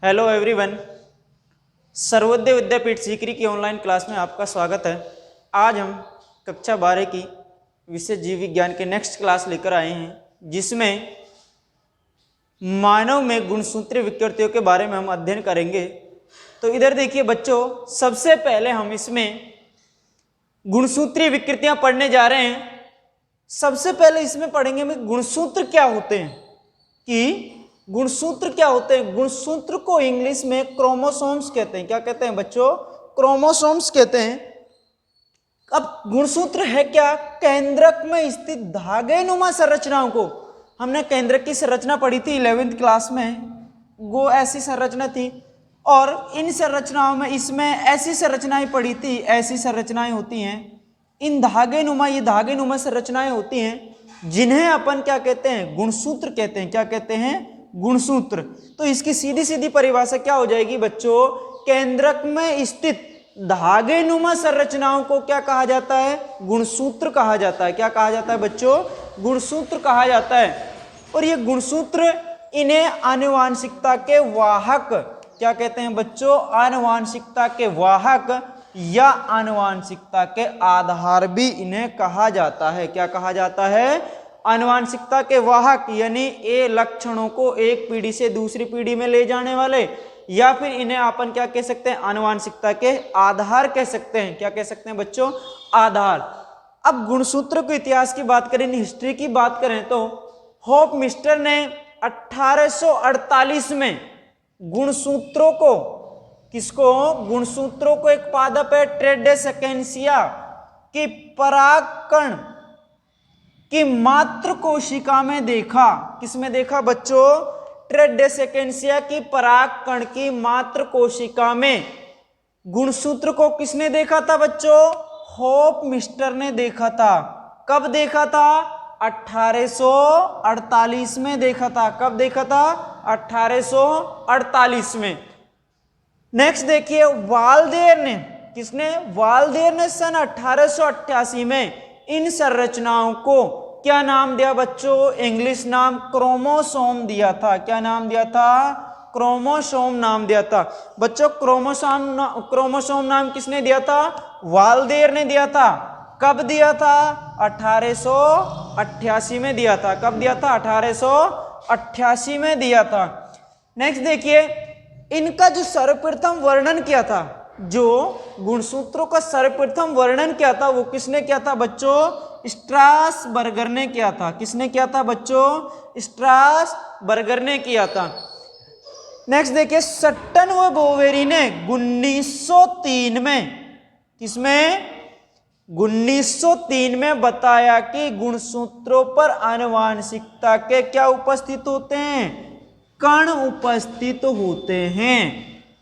Hello everyone, Sarvodaya विद्यापीठ सीकरी की online class में आपका स्वागत है। आज हम कक्षा 12 की विषय जीव विज्ञान के नेक्स्ट क्लास लेकर आए हैं, जिसमें मानव में गुणसूत्रीय विकृतियों के बारे में हम अध्ययन करेंगे। तो इधर देखिए बच्चों, सबसे पहले हम इसमें गुणसूत्रीय विकृतियां पढ़ने जा रहे हैं। सबसे पहले इसमें पढ़ेंगे हम गुणसूत्र क्या होते हैं कि गुणसूत्र क्या होते हैं। गुणसूत्र को इंग्लिश में क्रोमोसोम्स कहते हैं। क्या कहते हैं बच्चों? क्रोमोसोम्स कहते हैं। अब गुणसूत्र है क्या? केंद्रक में स्थित धागे नुमा संरचनाओं को, हमने केंद्रक की संरचना पढ़ी थी 11th क्लास में, वो ऐसी संरचना थी। और इन संरचनाओं में इसमें ऐसी संरचनाएं पढ़ी थी, ऐसी संरचनाएं होती हैं। इन धागे नुमा, ये धागे नुमा संरचनाएं होती हैं जिन्हें अपन क्या कहते हैं? गुणसूत्र कहते हैं। क्या कहते हैं? गुणसूत्र। तो इसकी सीधी सीधी परिभाषा क्या हो जाएगी बच्चों? केंद्रक में स्थित धागे नुमा संरचनाओं को क्या कहा जाता है? गुणसूत्र कहा जाता है। क्या कहा जाता है बच्चों? गुणसूत्र कहा जाता है। और ये गुणसूत्र, इन्हें आनुवांशिकता के वाहक क्या कहते हैं बच्चों? आनुवांशिकता के वाहक या आनुवांशिकता के आधार भी इन्हें कहा जाता है। क्या कहा जाता है? आनुवांशिकता के वाहक, यानी ये लक्षणों को एक पीढ़ी से दूसरी पीढ़ी में ले जाने वाले, या फिर इन्हें अपन क्या कह सकते हैं? आनुवांशिकता के आधार कह सकते हैं। क्या कह सकते हैं बच्चों? आधार। अब गुणसूत्र के इतिहास की बात करें, हिस्ट्री की बात करें, तो होप मिस्टर ने 1848 में गुणसूत्रों को, किसको? गुणसूत्रों को एक पादप है ट्रेडेसेकेंसिया की परागकण की मात्र कोशिका में देखा। किसमें देखा बच्चों? ट्रेडेसेकेंसिया की परागकण की मात्र कोशिका में गुणसूत्र को किसने देखा था बच्चों? होप मिस्टर ने देखा था। कब देखा था? 1848 में देखा था। कब देखा था? 1848 में। नेक्स्ट देखिए, वाल्देर ने, किसने? वाल्देर ने सन 1888 में इन संरचनाओं को क्या नाम दिया बच्चों? इंग्लिश नाम क्रोमोसोम दिया था। क्या नाम दिया था? क्रोमोसोम नाम दिया था बच्चों। क्रोमोसोम नाम किसने दिया था? वाल्देर ने दिया था। कब दिया था? 1888 में दिया था। कब दिया था? 1888 में दिया था। नेक्स्ट देखिए, इनका जो सर्वप्रथम वर्णन किया था, जो गुणसूत्रों का सर्वप्रथम वर्णन किया था, वो किसने किया था बच्चों? स्ट्रासबर्गर ने किया था। किसने किया था बच्चों? स्ट्रासबर्गर ने किया था। नेक्स्ट देखिए, सट्टन व बोवेरी ने 1903 में, किसमें? 1903 में बताया कि गुणसूत्रों पर आनुवांशिकता के क्या उपस्थित होते हैं? कण उपस्थित होते हैं।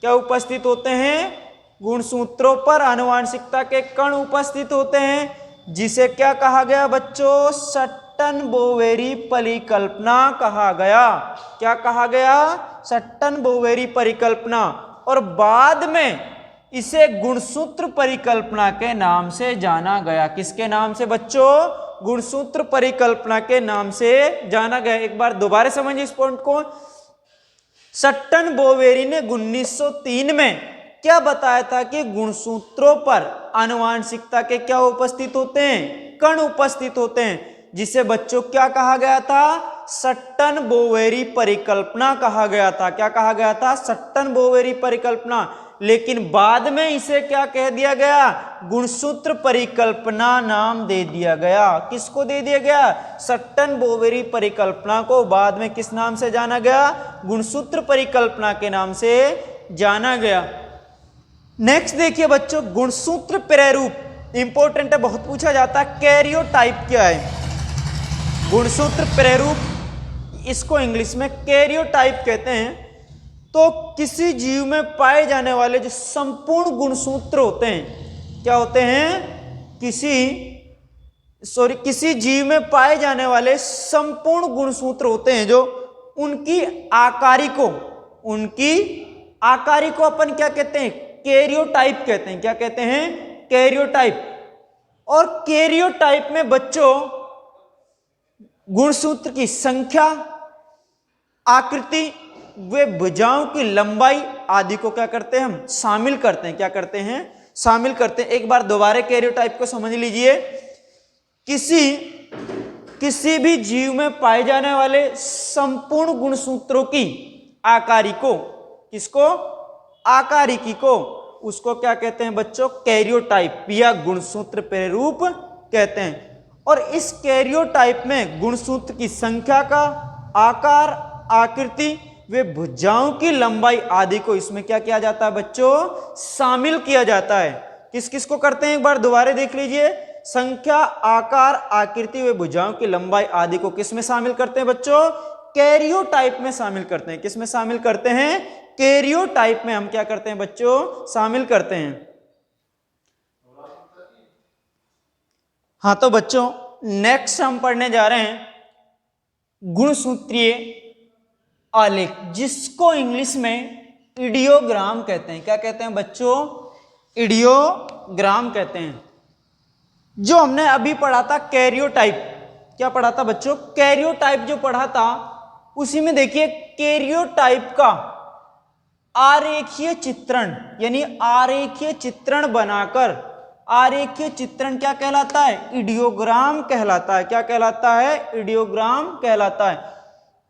क्या उपस्थित होते हैं? गुणसूत्रों पर आनुवांशिकता के कण उपस्थित होते हैं, जिसे क्या कहा गया बच्चों? सट्टन बोवेरी परिकल्पना कहा गया। क्या कहा गया? सट्टन बोवेरी परिकल्पना। और बाद में इसे गुणसूत्र परिकल्पना के नाम से जाना गया। किसके नाम से बच्चों? गुणसूत्र परिकल्पना के नाम से जाना गया। एक बार दोबारा समझिए इस पॉइंट को। सट्टन बोवेरी ने 1903 में क्या बताया था कि गुणसूत्रों पर आनुवांशिकता के क्या उपस्थित होते हैं? कण उपस्थित होते हैं, जिसे बच्चों क्या कहा गया था? सट्टन बोवेरी परिकल्पना कहा गया था। क्या कहा गया था? सट्टन बोवेरी परिकल्पना। लेकिन बाद में इसे क्या कह दिया गया? गुणसूत्र परिकल्पना नाम दे दिया गया। किसको दे दिया गया? सट्टन बोवेरी परिकल्पना को बाद में किस नाम से जाना गया? गुणसूत्र परिकल्पना के नाम से जाना गया। नेक्स्ट देखिए बच्चों, गुणसूत्र प्रारूप इंपॉर्टेंट है, बहुत पूछा जाता है। कैरियोटाइप क्या है? गुणसूत्र प्रारूप, इसको इंग्लिश में कैरियोटाइप कहते हैं। तो किसी जीव में पाए जाने वाले जो संपूर्ण गुणसूत्र होते हैं, क्या होते हैं? किसी जीव में पाए जाने वाले संपूर्ण गुणसूत्र होते हैं, जो उनकी आकारी को अपन क्या कहते हैं? कैरियोटाइप कहते हैं। क्या कहते हैं? कैरियोटाइप। और कैरियोटाइप में बच्चों गुणसूत्र की संख्या, आकृति वे भुजाओं की लंबाई आदि को क्या करते हैं, हम शामिल करते हैं। क्या करते हैं, शामिल करते हैं। एक बार दोबारा कैरियोटाइप को समझ लीजिए। किसी भी जीव में पाए जाने वाले संपूर्ण गुणसूत्रों की आकारिकी को, किसको, आकारिकी को, उसको क्या कहते हैं बच्चों, कैरियोटाइप या गुणसूत्र प्रारूप कहते हैं। और इस कैरियोटाइप में गुणसूत्र की संख्या का, आकार, आकृति, वे भुजाओं की लंबाई आदि को इसमें क्या किया जाता है बच्चों, शामिल किया जाता है। किस किस को करते हैं, एक बार दोबारा देख लीजिए। संख्या, आकार, आकृति, वे भुजाओं की लंबाई आदि को किस में शामिल करते हैं बच्चों, कैरियोटाइप में शामिल करते हैं। किस में शामिल करते हैं, कैरियोटाइप में हम क्या करते हैं बच्चों, शामिल करते हैं। हाँ तो बच्चों नेक्स्ट हम पढ़ने जा रहे हैं गुणसूत्रीय आलेख, जिसको इंग्लिश में इडियोग्राम कहते हैं। क्या कहते हैं बच्चों, इडियोग्राम कहते हैं। जो हमने अभी पढ़ा था कैरियोटाइप, क्या पढ़ा था बच्चों, कैरियोटाइप जो पढ़ा था उसी में देखिए कैरियोटाइप का आरेखीय चित्रण, यानी आरेखीय चित्रण बनाकर, आरेखीय चित्रण क्या कहलाता है, इडियोग्राम कहलाता है। क्या कहलाता है, इडियोग्राम कहलाता है।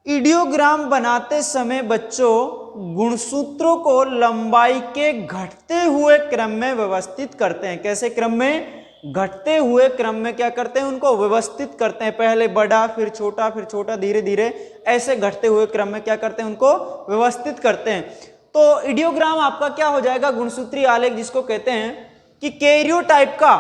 इडियोग्राम बनाते समय बच्चों गुणसूत्रों को लंबाई के घटते हुए क्रम में व्यवस्थित करते हैं। कैसे क्रम में, घटते हुए क्रम में क्या करते हैं, उनको व्यवस्थित करते हैं। पहले बड़ा, फिर छोटा, फिर छोटा, धीरे धीरे ऐसे घटते हुए क्रम में क्या करते हैं, उनको व्यवस्थित करते हैं। तो इडियोग्राम आपका क्या हो जाएगा, गुणसूत्रीय आलेख, जिसको कहते हैं कि कैरियोटाइप का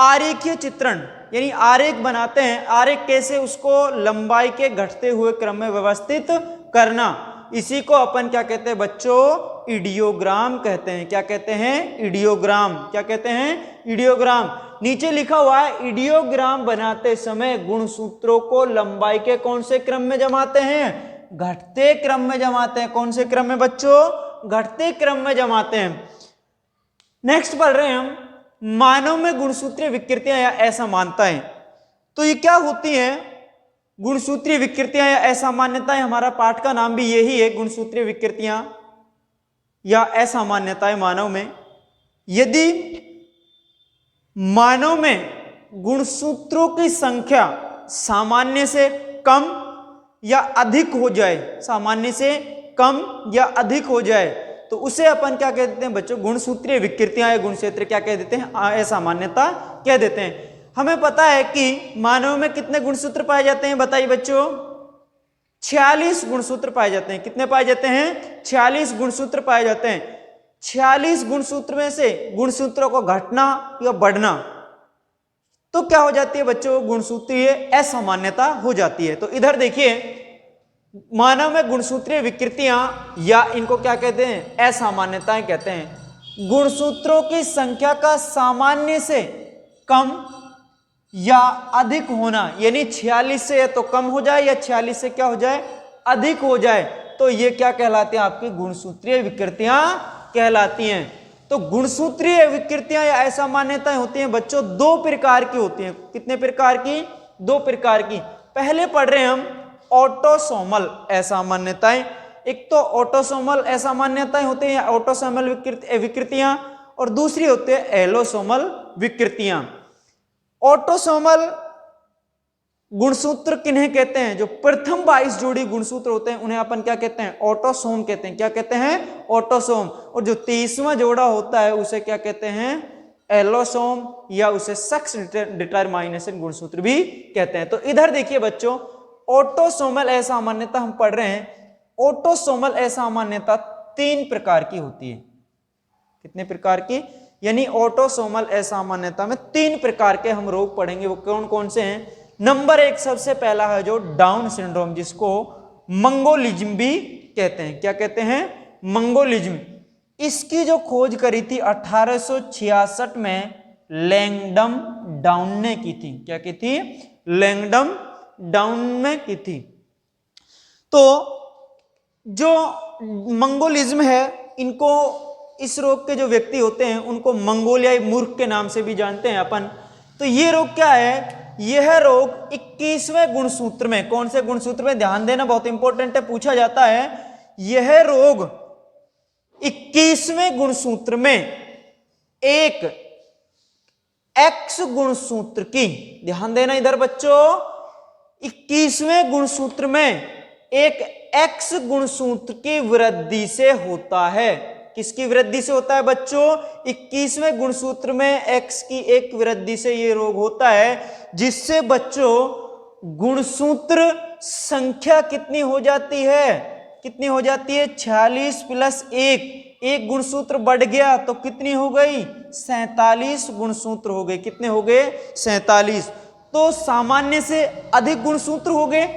आरेखीय चित्रण, यानी आरेख बनाते हैं। आरेख कैसे, उसको लंबाई के घटते हुए क्रम में व्यवस्थित करना, इसी को अपन क्या कहते हैं बच्चों, इडियोग्राम कहते हैं। क्या कहते हैं, इडियोग्राम। क्या कहते हैं, इडियोग्राम। नीचे लिखा हुआ है इडियोग्राम बनाते समय गुणसूत्रों को लंबाई के कौन से क्रम में जमाते हैं, घटते क्रम में जमाते हैं। कौन से क्रम में बच्चों, घटते क्रम में जमाते हैं। नेक्स्ट पढ़ रहे हैं हम मानव में गुणसूत्रीय विकृतियां या असामान्यताएं। तो ये क्या होती हैं गुणसूत्रीय विकृतियां या असामान्यताएं, हमारा पाठ का नाम भी यही है, गुणसूत्रीय विकृतियां या असामान्यताएं मानव में। यदि मानव में गुणसूत्रों की संख्या सामान्य से कम या अधिक हो जाए, सामान्य से कम या अधिक हो जाए, तो उसे अपन क्या कह देते हैं बच्चों, गुणसूत्रीय विकृतियां या गुणसूत्र क्या कह देते हैं, असामान्यता कह देते हैं। हमें पता है कि मानव में कितने गुणसूत्र पाए जाते हैं, बताइए बच्चों, 46 गुणसूत्र पाए जाते हैं। कितने पाए जाते हैं, 46 गुणसूत्र पाए जाते हैं। 46 गुणसूत्र में से गुणसूत्रों को घटना या बढ़ना, तो क्या हो जाती है बच्चों, गुणसूत्रीय असामान्यता हो जाती है। तो इधर देखिए मानव में गुणसूत्रीय विकृतियां या इनको क्या कहते हैं, असामान्यताएं कहते हैं। गुणसूत्रों की संख्या का सामान्य से कम या अधिक होना, यानी 46 से या तो कम हो जाए या 46 से क्या हो जाए, अधिक हो जाए, तो ये क्या कहलाती हैं, आपकी गुणसूत्रीय विकृतियां कहलाती हैं। तो गुणसूत्रीय विकृतियां या असामान्यताएं होती हैं बच्चों दो प्रकार की होती हैं। कितने प्रकार की, दो प्रकार की। पहले पढ़ रहे हैं हम ऑटोसोमल असामान्यताएं। एक तो ऑटोसोमल असामान्यताएं होती हैं या ऑटोसोमल विकृतियां, और दूसरी होती है एलोसोमल विकृतियां। ऑटोसोमल गुणसूत्र किन्हें कहते हैं, जो प्रथम 22 जोड़ी गुणसूत्र होते हैं उन्हें अपन क्या कहते हैं, ऑटोसोम कहते हैं। क्या कहते हैं, ऑटोसोम। और जो 23वां जोड़ा होता है उसे क्या कहते हैं, एलोसोम, या उसे सेक्स डिटरमाइनेशन गुणसूत्र भी कहते हैं। तो इधर देखिए बच्चों, ऑटोसोमल असामान्यता हम पढ़ रहे हैं। ऑटोसोमल असामान्यता 3 प्रकार की होती है। कितने प्रकार की, यानी ऑटोसोमल असामान्यता में 3 प्रकार के हम रोग पढ़ेंगे। वो कौन कौन से हैं। नंबर 1 सबसे पहला है जो डाउन सिंड्रोम, जिसको मंगोलिज्म भी कहते हैं। क्या कहते हैं, मंगोलिज्म। इसकी जो खोज करी थी 1866 में लैंगडम डाउन ने की थी। क्या की थी, लैंगडम डाउन में की थी। तो जो मंगोलिज्म है, इनको, इस रोग के जो व्यक्ति होते हैं उनको मंगोलियाई मूर्ख के नाम से भी जानते हैं अपन। तो ये रोग क्या है, यह रोग 21वें गुणसूत्र में, कौन से गुणसूत्र में, ध्यान देना बहुत इंपॉर्टेंट है, पूछा जाता है। यह रोग 21वें गुणसूत्र में एक एक्स गुणसूत्र की, ध्यान देना इधर बच्चों, 21वें गुणसूत्र में एक एक्स गुणसूत्र की वृद्धि से होता है। किसकी वृद्धि से होता है बच्चों? 21वें गुणसूत्र में एक्स की एक वृद्धि से यह रोग होता है, जिससे बच्चों गुणसूत्र संख्या कितनी हो जाती है? कितनी हो जाती है? 46 प्लस 1, एक गुणसूत्र बढ़ गया तो कितनी हो गई? 47 गुणसूत्र हो गए। कितने हो गए? 47। तो सामान्य से अधिक गुणसूत्र हो गए,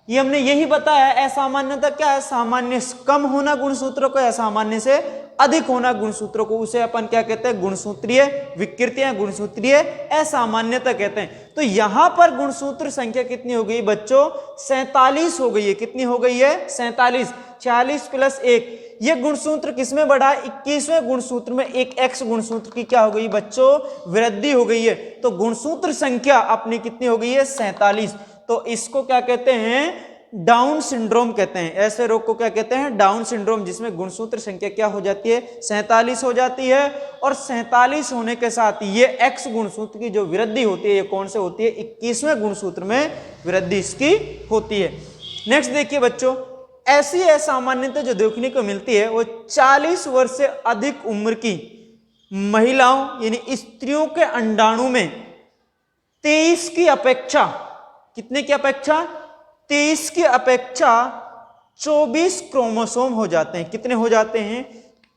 ये हमने यही बताया। असामान्यता क्या है? सामान्य से कम होना गुणसूत्रों को, असामान्य से अधिक होना गुणसूत्रों को, उसे अपन क्या कहते हैं? गुणसूत्रीय विकृति, गुणसूत्रीय असामान्यता कहते हैं। तो यहां पर गुणसूत्र संख्या कितनी हो गई बच्चों? 47 हो गई है। कितनी हो गई है? 47। 46 प्लस 1, ये गुणसूत्र किसमें बढ़ा? 21वें गुणसूत्र में एक एक्स गुणसूत्र की क्या हो गई बच्चों? वृद्धि हो गई है। तो गुणसूत्र संख्या अपनी कितनी हो गई है? 47। तो इसको क्या कहते हैं? डाउन सिंड्रोम कहते हैं। ऐसे रोग को क्या कहते हैं? डाउन सिंड्रोम, जिसमें गुणसूत्र संख्या क्या हो जाती है? 47 हो जाती है। और 47 होने के साथ ये एक्स गुणसूत्र की जो वृद्धि होती है, ये कौन से होती है? 21वें गुणसूत्र में वृद्धि इसकी होती है। नेक्स्ट देखिए बच्चों, ऐसी असामान्यता जो देखने को मिलती है वो 40 वर्ष से अधिक उम्र की महिलाओं यानी स्त्रियों के अंडाणु में 23 की अपेक्षा, कितने की अपेक्षा? 23 की अपेक्षा 24 क्रोमोसोम हो जाते हैं। कितने हो जाते हैं?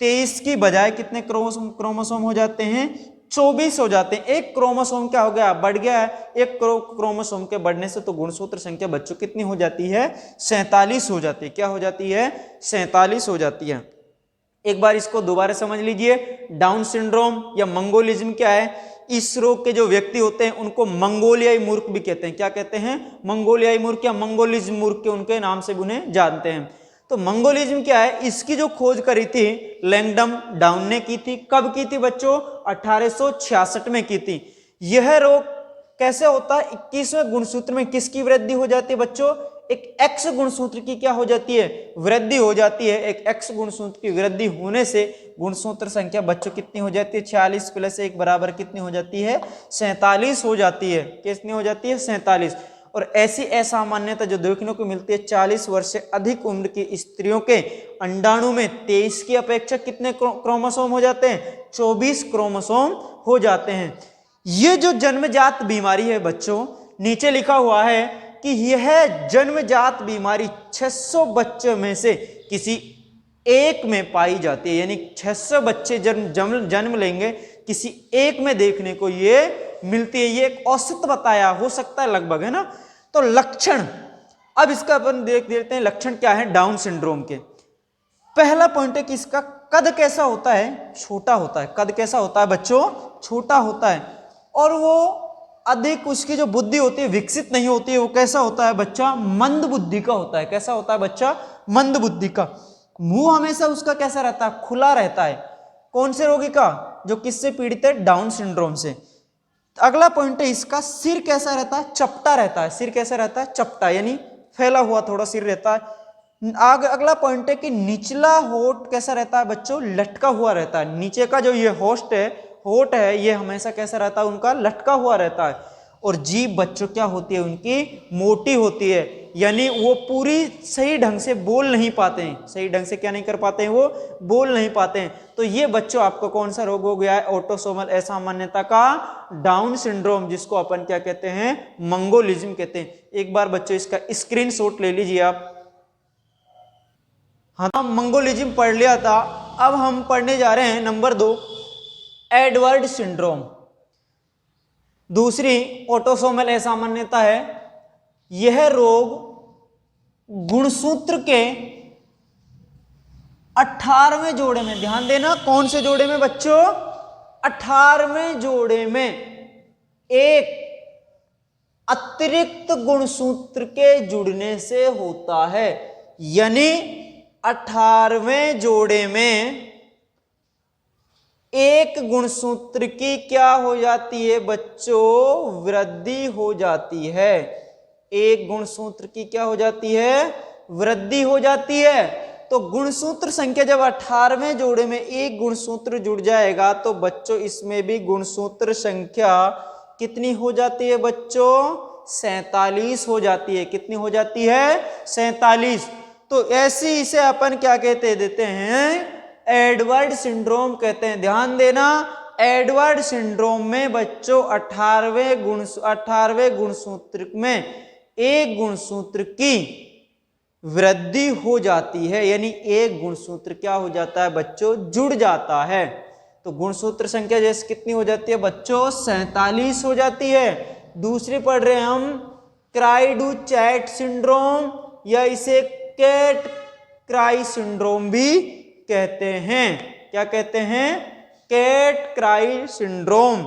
23 की बजाय कितने क्रोमोसोम हो जाते हैं? 24 हो जाते हैं। एक क्रोमोसोम क्या हो गया? बढ़ गया है। एक क्रोमोसोम के बढ़ने से तो गुणसूत्र संख्या बच्चों कितनी हो जाती है? 47 हो जाती है। क्या हो जाती है? 47 हो जाती है। एक बार इसको दोबारा समझ लीजिए। डाउन सिंड्रोम या मंगोलिज्म क्या है? इस रोग के जो व्यक्ति होते हैं उनको मंगोलियाई मूर्ख भी कहते हैं। क्या कहते हैं? मंगोलियाई मूर्ख या मंगोलिज्म मूर्ख के उनके नाम से उन्हें जानते हैं। तो मंगोलिज्म क्या है? इसकी जो खोज करी थी लैंगडम डाउन ने की थी। कब की थी बच्चों? 1866 में की थी। यह रोग कैसे होता है? 21वें गुणसूत्र में किसकी वृद्धि हो जाती है बच्चों? एक एक्स गुणसूत्र की क्या हो जाती है? वृद्धि हो जाती है। एक एक्स गुणसूत्र की वृद्धि होने से गुणसूत्र संख्या बच्चों कितनी हो जाती है? 46 प्लस 1 बराबर कितनी हो जाती है? 47 हो जाती है। कितनी हो जाती है? 47। और ऐसी असामान्यता जो देखने को मिलती है 40 वर्ष से अधिक उम्र की स्त्रियों के अंडाणु में 23 की अपेक्षा कितने क्रोमोसोम हो जाते हैं? 24 क्रोमोसोम हो जाते हैं। ये जो जन्मजात बीमारी है बच्चों, नीचे लिखा हुआ है कि यह जन्मजात बीमारी 600 बच्चों में से किसी एक में पाई जाती है। यानी 600 बच्चे जन्म लेंगे, किसी एक में देखने को ये मिलती है। ये एक औसत बताया, हो सकता है लगभग, है ना। तो लक्षण, अब इसका अपन देख लेते हैं लक्षण क्या है डाउन सिंड्रोम के। पहला पॉइंट है कि इसका कद कैसा होता है? छोटा होता है। कद कैसा होता है बच्चों? छोटा होता है। और वो अधिक, उसकी जो बुद्धि होती है विकसित नहीं होती है। वो कैसा होता है बच्चा? मंद बुद्धि का होता है। कैसा होता है बच्चा? मंद बुद्धि का। मुंह हमेशा उसका कैसा रहता है? खुला रहता है। कौन से रोगी का? जो किससे पीड़ित है? डाउन सिंड्रोम से। अगला पॉइंट है इसका सिर कैसा रहता है? चपटा रहता है। सिर कैसा रहता है? चपटा, यानी फैला हुआ थोड़ा सिर रहता है। अगला पॉइंट है कि निचला होठ कैसा रहता है बच्चों? लटका हुआ रहता है। नीचे का जो ये होठ है ये हमेशा कैसा रहता है? उनका लटका हुआ रहता है। और जीभ बच्चों क्या होती है? उनकी मोटी होती है। यानी वो पूरी सही ढंग से बोल नहीं पाते हैं। सही ढंग से क्या नहीं कर पाते हैं? वो बोल नहीं पाते हैं। तो ये बच्चों आपको कौन सा रोग हो गया है? ऑटोसोमल असामान्यता का डाउन सिंड्रोम, जिसको अपन क्या कहते हैं? मंगोलिज्म कहते हैं। एक बार बच्चों इसका स्क्रीनशॉट ले लीजिए आप। हाँ, मंगोलिज्म पढ़ लिया था। अब हम पढ़ने जा रहे हैं नंबर 2, एडवर्ड सिंड्रोम। दूसरी ऑटोसोमल असामान्यता है। यह रोग गुणसूत्र के 18वें जोड़े में, ध्यान देना, कौन से जोड़े में बच्चों? 18वें जोड़े में एक अतिरिक्त गुणसूत्र के जुड़ने से होता है। यानी 18वें जोड़े में एक गुणसूत्र की क्या हो जाती है बच्चों? वृद्धि हो जाती है। एक गुणसूत्र की क्या हो जाती है? वृद्धि हो जाती है। तो गुणसूत्र संख्या जब 18वें जोड़े में एक गुणसूत्र जुड़ जाएगा तो बच्चों इसमें भी गुणसूत्र संख्या कितनी हो जाती है बच्चों? 47 हो जाती है। कितनी हो जाती है? 47। तो ऐसी इसे अपन क्या कहते देते हैं? एडवर्ड सिंड्रोम कहते हैं। ध्यान देना, एडवर्ड सिंड्रोम में बच्चों 18वें गुणसूत्र में एक गुणसूत्र की वृद्धि हो जाती है, यानी एक गुणसूत्र क्या हो जाता है बच्चों? जुड़ जाता है। तो गुणसूत्र संख्या जैसे कितनी हो जाती है बच्चों? 47 हो जाती है। दूसरी पढ़ रहे हैं हम क्राई-डू-चैट सिंड्रोम, या इसे कैट क्राई सिंड्रोम भी कहते हैं। क्या कहते हैं? Cat cry syndrome.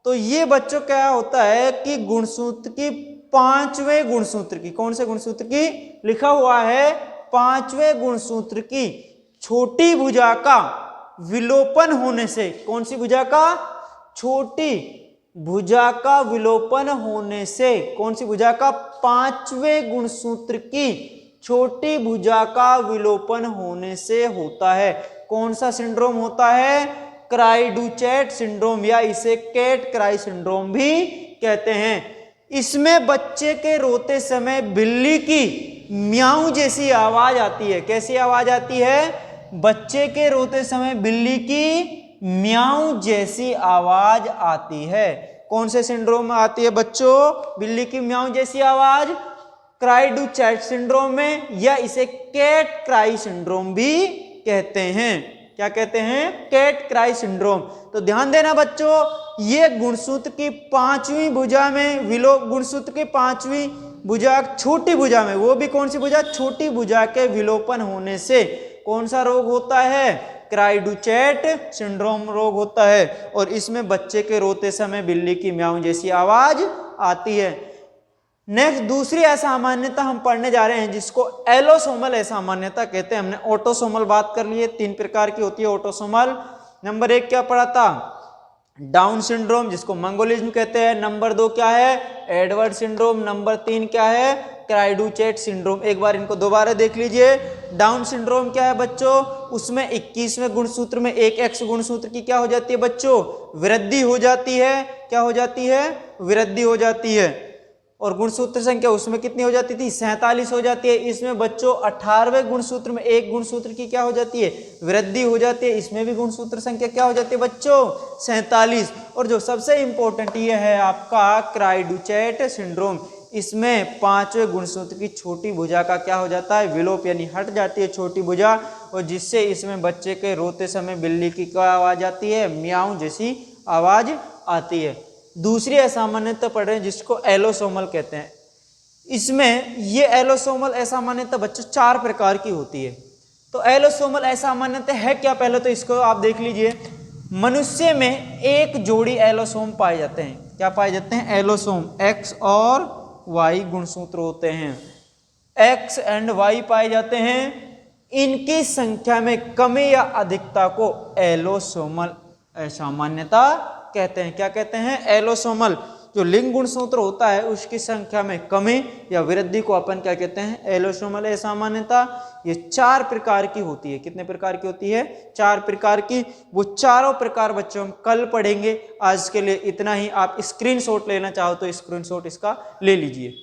तो ये बच्चों क्या होता है कि गुणसूत्र की 5वें गुणसूत्र की, कौन से गुणसूत्र की? लिखा हुआ है 5वें गुणसूत्र की छोटी भुजा का विलोपन होने से। कौन सी भुजा का? छोटी भुजा का विलोपन होने से। कौन सी भुजा का? 5वें गुणसूत्र की छोटी भुजा का विलोपन होने से होता है। कौन सा सिंड्रोम होता है? क्राई-डू-चैट सिंड्रोम, या इसे कैट क्राई सिंड्रोम भी कहते हैं। इसमें बच्चे के रोते समय बिल्ली की म्याऊं जैसी आवाज आती है। कैसी आवाज आती है? बच्चे के रोते समय बिल्ली की म्याऊं जैसी आवाज आती है। कौन से सिंड्रोम में आती है बच्चों बिल्ली की म्याऊं जैसी आवाज? क्राई-डू-चैट सिंड्रोम में, या इसे कैट क्राई सिंड्रोम भी कहते हैं। क्या कहते हैं? Cat cry syndrome. तो ध्यान देना बच्चों, ये गुणसूत्र की 5वीं भुजा में गुणसूत्र की 5वीं भुजा छोटी भुजा में, वो भी कौन सी भुजा? छोटी भुजा के विलोपन होने से कौन सा रोग होता है? क्राई-डू-चैट सिंड्रोम रोग होता है। और इसमें बच्चे के रोते समय बिल्ली की म्याऊं जैसी आवाज आती है। नेक्स्ट दूसरी असामान्यता हम पढ़ने जा रहे हैं जिसको एलोसोमल असामान्यता कहते हैं। हमने ऑटोसोमल बात कर ली है, 3 प्रकार की होती है ऑटोसोमल। नंबर 1 क्या पढ़ा था? डाउन सिंड्रोम, जिसको मंगोलिज्म कहते हैं। नंबर 2 क्या है? Edward syndrome. नंबर 3 क्या है? Cry-do-chat syndrome. एक बार इनको दोबारा देख लीजिए। डाउन सिंड्रोम क्या है बच्चों? उसमें 21वें गुणसूत्र में एक एक्स गुणसूत्र की क्या हो जाती है बच्चों? वृद्धि हो जाती है। क्या हो जाती है? वृद्धि हो जाती है। और गुणसूत्र संख्या उसमें कितनी हो जाती थी? 47 हो जाती है। इसमें बच्चों 18वें गुणसूत्र में एक गुणसूत्र की क्या हो जाती है? वृद्धि हो जाती है। इसमें भी गुणसूत्र संख्या क्या हो जाती है बच्चों? 47। और जो सबसे इंपॉर्टेंट ये है आपका क्राई-डू-चैट सिंड्रोम, इसमें 5वें गुणसूत्र की छोटी भुजा का क्या हो जाता है? विलोप, यानी हट जाती है छोटी भुजा, और जिससे इसमें बच्चे के रोते समय बिल्ली की क्या आवाज आती है? म्याऊं जैसी आवाज आती है। दूसरी असामान्यता पढ़ रहे हैं जिसको एलोसोमल कहते हैं। इसमें ये एलोसोमल असामान्यता बच्चों 4 प्रकार की होती है। तो एलोसोमल असामान्यता है क्या? पहले तो इसको आप देख लीजिए। मनुष्य में एक जोड़ी एलोसोम पाए जाते हैं। क्या पाए जाते हैं? एलोसोम। एक्स और वाई गुणसूत्र होते हैं। एक्स एंड वाई पाए जाते हैं। इनकी संख्या में कमी या अधिकता को एलोसोमल असामान्यता कहते हैं। क्या कहते हैं? एलोसोमल। जो लिंग गुणसूत्र होता है उसकी संख्या में कमी या वृद्धि को अपन क्या कहते हैं? एलोसोमल असामान्यता। ये 4 प्रकार की होती है। कितने प्रकार की होती है? 4 प्रकार की। वो चारों प्रकार बच्चों हम कल पढ़ेंगे। आज के लिए इतना ही। आप स्क्रीनशॉट लेना चाहो तो स्क्रीनशॉट इसका ले लीजिए।